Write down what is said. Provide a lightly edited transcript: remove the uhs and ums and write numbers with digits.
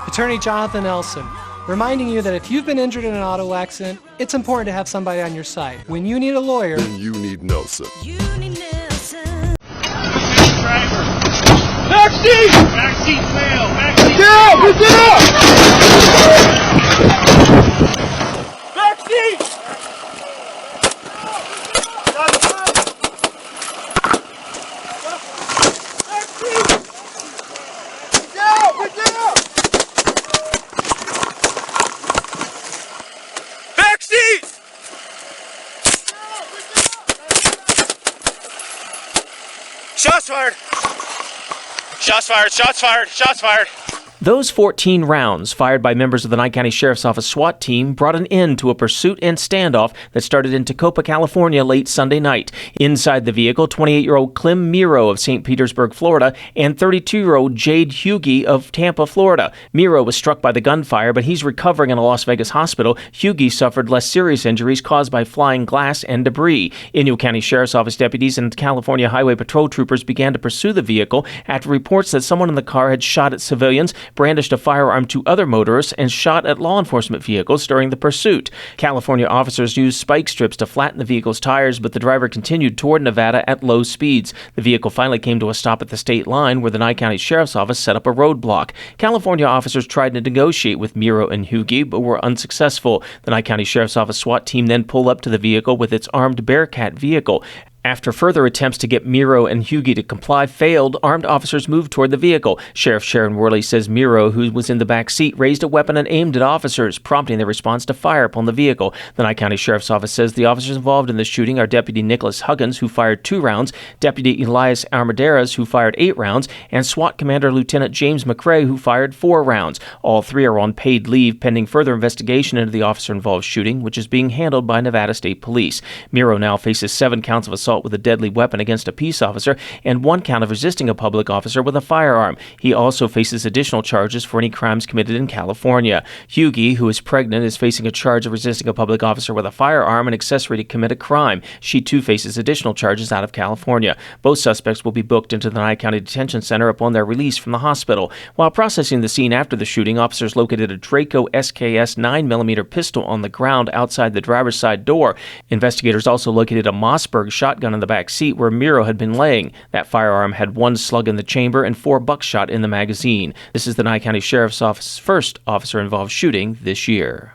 Attorney Jonathan Elson, reminding you that if you've been injured in an auto accident, it's important to have somebody on your side. When you need a lawyer, then you need Nelson. You need Nelson. Driver. Backseat! Backseat fail. Backseat Get up! Get up! Backseat! Shots fired! Shots fired! Shots fired! Shots fired! Those 14 rounds, fired by members of the Nye County Sheriff's Office SWAT team, brought an end to a pursuit and standoff that started in Tacoma, California late Sunday night. Inside the vehicle, 28-year-old Clem Miro of St. Petersburg, Florida, and 32-year-old Jade Hughey of Tampa, Florida. Miro was struck by the gunfire, but he's recovering in a Las Vegas hospital. Hughey suffered less serious injuries caused by flying glass and debris. Inyo County Sheriff's Office deputies and California Highway Patrol troopers began to pursue the vehicle after reports that someone in the car had shot at civilians, brandished a firearm to other motorists, and shot at law enforcement vehicles during the pursuit. California officers used spike strips to flatten the vehicle's tires, but the driver continued toward Nevada at low speeds. The vehicle finally came to a stop at the state line, where the Nye County Sheriff's Office set up a roadblock. California officers tried to negotiate with Miro and Hughey, but were unsuccessful. The Nye County Sheriff's Office SWAT team then pulled up to the vehicle with its armed Bearcat vehicle. After further attempts to get Miro and Hughey to comply failed, armed officers moved toward the vehicle. Sheriff Sharon Worley says Miro, who was in the back seat, raised a weapon and aimed at officers, prompting their response to fire upon the vehicle. The Nye County Sheriff's Office says the officers involved in the shooting are Deputy Nicholas Huggins, who fired 2 rounds, Deputy Elias Armaderas, who fired 8 rounds, and SWAT Commander Lieutenant James McRae, who fired 4 rounds. All 3 are on paid leave pending further investigation into the officer-involved shooting, which is being handled by Nevada State Police. Miro now faces 7 counts of assault with a deadly weapon against a peace officer and 1 count of resisting a public officer with a firearm. He also faces additional charges for any crimes committed in California. Hughey, who is pregnant, is facing a charge of resisting a public officer with a firearm and accessory to commit a crime. She too faces additional charges out of California. Both suspects will be booked into the Nye County Detention Center upon their release from the hospital. While processing the scene after the shooting, officers located a Draco SKS 9mm pistol on the ground outside the driver's side door. Investigators also located a Mossberg shotgun in the back seat where Miro had been laying. That firearm had 1 slug in the chamber and 4 buckshot in the magazine. This is the Nye County Sheriff's Office's first officer-involved shooting this year.